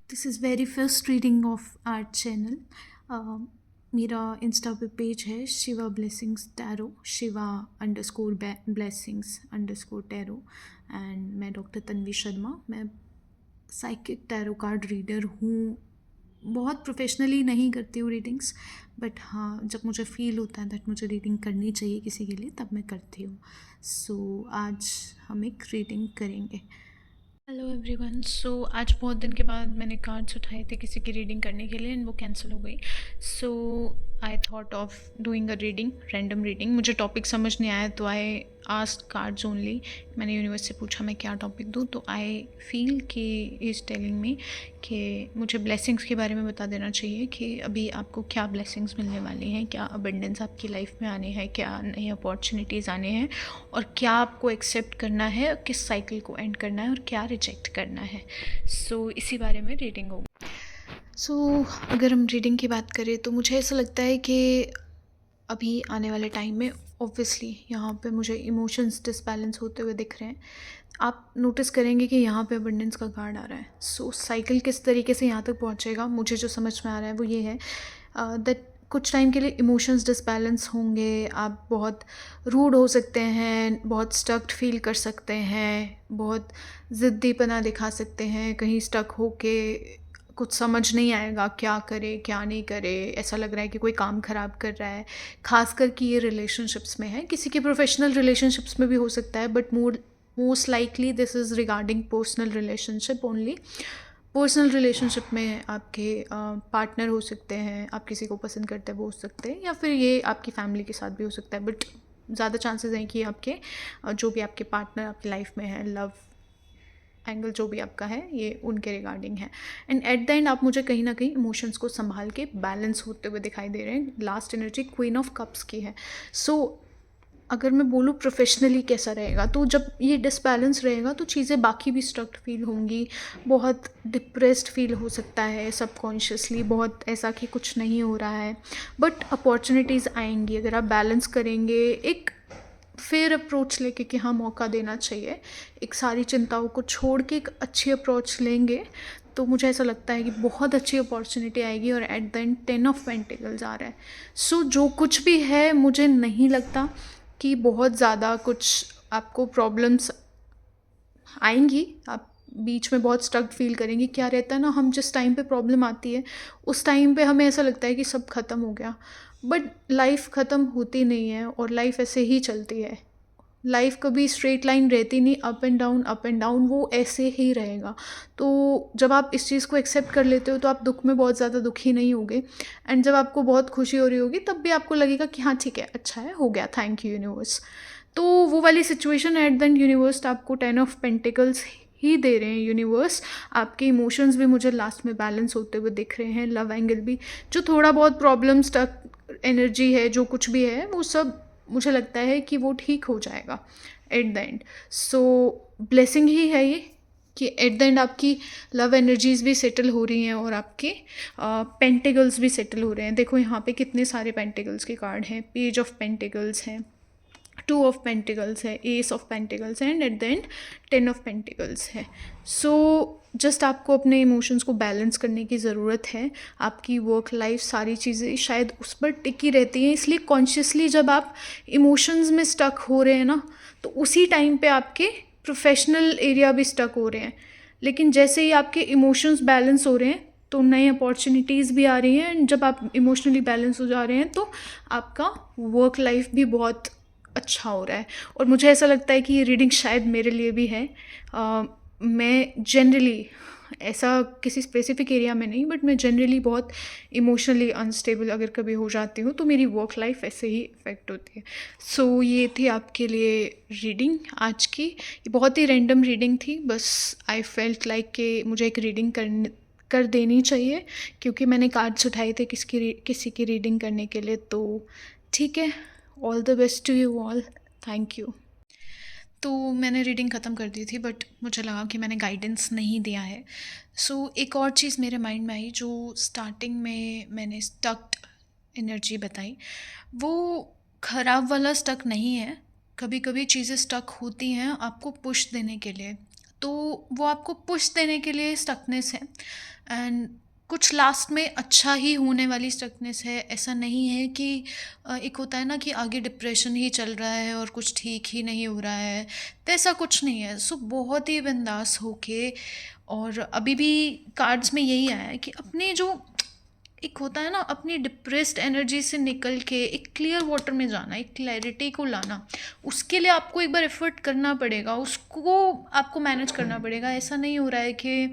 This is very first reading of our channel. मेरा insta पे page है Shiva blessings tarot, Shiva underscore blessings underscore tarot. And मैं doctor Tanvi Sharma, मैं psychic tarot card reader हूँ। बहुत professionally नहीं करती हूँ रीडिंग्स, बट हाँ, जब मुझे फ़ील होता है दैट मुझे रीडिंग करनी चाहिए किसी के लिए, तब मैं करती हूँ। सो आज हम एक रीडिंग करेंगे। Hello everyone. सो आज बहुत दिन के बाद मैंने कार्ड्स उठाए थे किसी की रीडिंग करने के लिए एंड वो कैंसिल हो गई। So I thought of doing a reading, random reading. मुझे टॉपिक समझ नहीं आया तो आई आस्क्ड कार्ड्स ओनली। मैंने यूनिवर्स से पूछा मैं क्या टॉपिक दूँ, तो आई फील कि इज़ टेलिंग मी कि मुझे ब्लेसिंग्स के बारे में बता देना चाहिए कि अभी आपको क्या ब्लेसिंग्स मिलने वाली हैं, क्या अबंडेंस आपकी लाइफ में आने हैं, क्या नई अपॉर्चुनिटीज़ आने हैं, और क्या आपको एक्सेप्ट करना है, किस साइकिल को एंड करना है और क्या रिजेक्ट करना है। सो इसी बारे में रीडिंग होगी। सो अगर हम रीडिंग की बात करें तो मुझे ऐसा लगता है कि अभी आने वाले टाइम में ऑब्वियसली यहाँ पे मुझे इमोशंस डिसबैलेंस होते हुए दिख रहे हैं। आप नोटिस करेंगे कि यहाँ पे अबंडेंस का कार्ड आ रहा है। सो साइकिल किस तरीके से यहाँ तक पहुँचेगा, मुझे जो समझ में आ रहा है वो ये है दैट कुछ टाइम के लिए इमोशंस डिसबैलेंस होंगे। आप बहुत रूड हो सकते हैं, बहुत स्टक्ड फील कर सकते हैं, बहुत ज़िद्दीपना दिखा सकते हैं, कहीं स्टक होके कुछ समझ नहीं आएगा क्या करे क्या नहीं करे, ऐसा लग रहा है कि कोई काम ख़राब कर रहा है। ख़ासकर कि ये रिलेशनशिप्स में है, किसी के प्रोफेशनल रिलेशनशिप्स में भी हो सकता है, but most likely this is regarding personal relationship only. Personal relationship में आपके पार्टनर हो सकते हैं, आप किसी को पसंद करते हैं वो हो सकते हैं, या फिर ये आपकी फैमिली के साथ भी हो सकता है, बट ज़्यादा चांसेस हैं कि आपके जो भी आपके पार्टनर आपकी लाइफ में है, लव एंगल जो भी आपका है, ये उनके रिगार्डिंग है। एंड एट द एंड आप मुझे कहीं ना कहीं इमोशंस को संभाल के बैलेंस होते हुए दिखाई दे रहे हैं। Last energy queen of cups की है। सो अगर मैं बोलूँ प्रोफेशनली कैसा रहेगा, तो जब ये डिसबैलेंस रहेगा तो चीज़ें बाकी भी स्ट्रक्ट फील होंगी, बहुत डिप्रेस्ड फील हो सकता है सबकॉन्शियसली, बहुत ऐसा कि कुछ नहीं हो रहा है, बट अपॉर्चुनिटीज़ आएंगी अगर आप बैलेंस करेंगे। एक फेयर अप्रोच लेके कि हाँ, मौका देना चाहिए, एक सारी चिंताओं को छोड़ के एक अच्छी अप्रोच लेंगे, तो मुझे ऐसा लगता है कि बहुत अच्छी अपॉर्चुनिटी आएगी। और at the end 10 of pentacles आ रहा है। सो जो कुछ भी है, मुझे नहीं लगता कि बहुत ज़्यादा कुछ आपको प्रॉब्लम्स आएंगी। आप बीच में बहुत स्ट्रक्ड फील करेंगे। क्या रहता है ना, हम जिस टाइम पे प्रॉब्लम आती है उस टाइम पे हमें ऐसा लगता है कि सब ख़त्म हो गया, बट लाइफ ख़त्म होती नहीं है और लाइफ ऐसे ही चलती है। लाइफ कभी स्ट्रेट लाइन रहती नहीं, up and down up and down, वो ऐसे ही रहेगा। तो जब आप इस चीज़ को एक्सेप्ट कर लेते हो तो आप दुख में बहुत ज़्यादा दुखी नहीं होगे, एंड जब आपको बहुत खुशी हो रही होगी तब भी आपको लगेगा कि हाँ ठीक है, अच्छा है, हो गया, थैंक यू यूनिवर्स। तो वो वाली situation at the and universe आपको 10 ऑफ पेंटिकल्स ही दे रहे हैं। यूनिवर्स आपके इमोशंस भी मुझे लास्ट में बैलेंस होते हुए दिख रहे हैं, लव एंगल भी। जो थोड़ा बहुत प्रॉब्लम स्टक एनर्जी है, जो कुछ भी है, वो सब मुझे लगता है कि वो ठीक हो जाएगा at the end. So blessing ही है ये कि एट द एंड आपकी लव एनर्जीज भी सेटल हो रही हैं और आपके पेंटिकल्स भी सेटल हो रहे हैं। देखो यहाँ पे कितने सारे पेंटिकल्स के कार्ड हैं। पेज ऑफ पेंटिकल्स हैं, 2 ऑफ पेंटिकल्स है, एस ऑफ पेंटिकल्स है, and at the end 10 of pentacles है। सो जस्ट आपको अपने इमोशंस को बैलेंस करने की ज़रूरत है। आपकी वर्क लाइफ सारी चीज़ें शायद उस पर टिकी रहती हैं, इसलिए कॉन्शियसली जब आप इमोशंस में स्टक हो रहे हैं ना, तो उसी टाइम पे आपके प्रोफेशनल एरिया भी स्टक हो रहे हैं। लेकिन जैसे ही आपके इमोशंस बैलेंस हो रहे हैं तो नई अपॉर्चुनिटीज़ भी आ रही हैं, एंड जब आप इमोशनली बैलेंस हो जा रहे हैं तो आपका वर्क लाइफ भी बहुत अच्छा हो रहा है। और मुझे ऐसा लगता है कि ये रीडिंग शायद मेरे लिए भी है। मैं जनरली ऐसा किसी स्पेसिफिक एरिया में नहीं, बट मैं जनरली बहुत इमोशनली अनस्टेबल अगर कभी हो जाती हूँ तो मेरी वर्क लाइफ ऐसे ही इफ़ेक्ट होती है। सो ये थी आपके लिए रीडिंग आज की। ये बहुत ही रैंडम रीडिंग थी, बस आई फेल्ट लाइक कि मुझे एक रीडिंग कर देनी चाहिए, क्योंकि मैंने कार्ड्स उठाए थे किसी की रीडिंग करने के लिए। तो ठीक है, all the best to you all, thank you. तो मैंने रीडिंग ख़त्म कर दी थी, बट मुझे लगा कि मैंने गाइडेंस नहीं दिया है। सो एक और चीज़ मेरे माइंड में आई, जो स्टार्टिंग में मैंने स्टक्ड एनर्जी बताई, वो ख़राब वाला स्टक नहीं है। कभी कभी चीज़ें स्टक होती हैं आपको पुश देने के लिए, तो वो आपको पुश देने के लिए स्टकनेस है, एंड कुछ लास्ट में अच्छा ही होने वाली स्टकनेस है। ऐसा नहीं है कि एक होता है ना कि आगे डिप्रेशन ही चल रहा है और कुछ ठीक ही नहीं हो रहा है, तो ऐसा कुछ नहीं है। सो बहुत ही बिंदास होके, और अभी भी कार्ड्स में यही आया है कि अपने जो एक होता है ना, अपनी डिप्रेस्ड एनर्जी से निकल के एक क्लियर वाटर में जाना, एक क्लैरिटी को लाना, उसके लिए आपको एक बार एफर्ट करना पड़ेगा, उसको आपको मैनेज करना पड़ेगा। ऐसा नहीं हो रहा है कि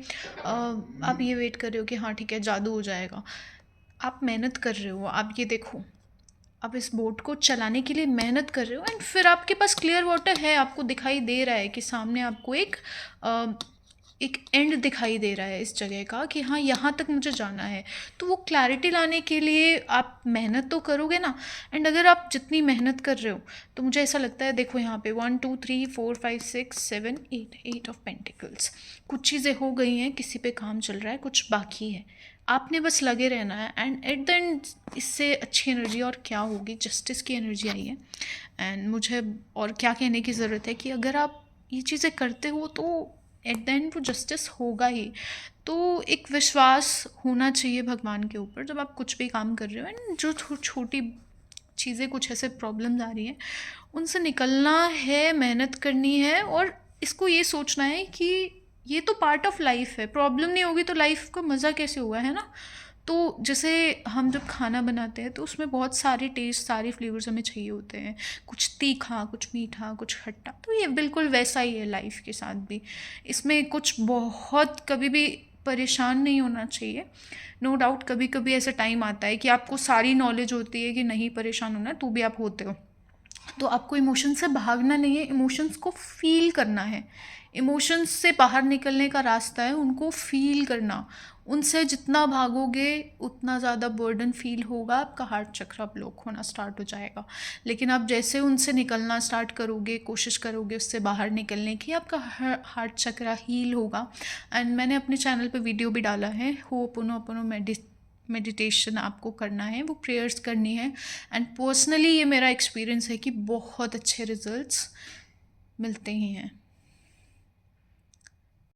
आप ये वेट कर रहे हो कि हाँ ठीक है जादू हो जाएगा। आप मेहनत कर रहे हो, आप ये देखो, आप इस बोट को चलाने के लिए मेहनत कर रहे हो, एंड फिर आपके पास क्लियर वाटर है, आपको दिखाई दे रहा है कि सामने आपको एक एंड दिखाई दे रहा है इस जगह का कि हाँ यहाँ तक मुझे जाना है। तो वो क्लैरिटी लाने के लिए आप मेहनत तो करोगे ना। एंड अगर आप जितनी मेहनत कर रहे हो, तो मुझे ऐसा लगता है, देखो यहाँ पे 1 2 3 4 5 6 7 8 8 ऑफ पेंटिकल्स, कुछ चीज़ें हो गई हैं, किसी पे काम चल रहा है, कुछ बाकी है, आपने बस लगे रहना है। एंड एट द एंड इससे अच्छी एनर्जी और क्या होगी, जस्टिस की एनर्जी आई है। एंड मुझे और क्या कहने की ज़रूरत है कि अगर आप ये चीज़ें करते हो तो एट द एंड वो जस्टिस होगा ही। तो एक विश्वास होना चाहिए भगवान के ऊपर जब आप कुछ भी काम कर रहे हो। एंड जो छोटी चीज़ें, कुछ ऐसे प्रॉब्लम्स आ रही हैं, उनसे निकलना है, मेहनत करनी है, और इसको ये सोचना है कि ये तो पार्ट ऑफ लाइफ है। प्रॉब्लम नहीं होगी तो लाइफ का मज़ा कैसे हुआ, है ना। तो जैसे हम जब खाना बनाते हैं तो उसमें बहुत सारे टेस्ट, सारे फ्लेवर्स हमें चाहिए होते हैं, कुछ तीखा, कुछ मीठा, कुछ खट्टा। तो ये बिल्कुल वैसा ही है लाइफ के साथ भी। इसमें कुछ बहुत कभी भी परेशान नहीं होना चाहिए। नो डाउट कभी कभी ऐसा टाइम आता है कि आपको सारी नॉलेज होती है कि नहीं परेशान होना है, तो भी आप होते हो। तो आपको इमोशन से भागना नहीं है, इमोशंस को फील करना है। इमोशंस से बाहर निकलने का रास्ता है उनको फील करना। उनसे जितना भागोगे उतना ज़्यादा बर्डन फील होगा, आपका हार्ट चक्र ब्लॉक होना स्टार्ट हो जाएगा। लेकिन आप जैसे उनसे निकलना स्टार्ट करोगे, कोशिश करोगे उससे बाहर निकलने की, आपका हार्ट चक्र हील होगा। एंड मैंने अपने चैनल पे वीडियो भी डाला है, होपोनोपोनो मेडिटेशन आपको करना है, वो प्रेयर्स करनी है। एंड पर्सनली ये मेरा एक्सपीरियंस है कि बहुत अच्छे रिजल्ट्स मिलते ही हैं।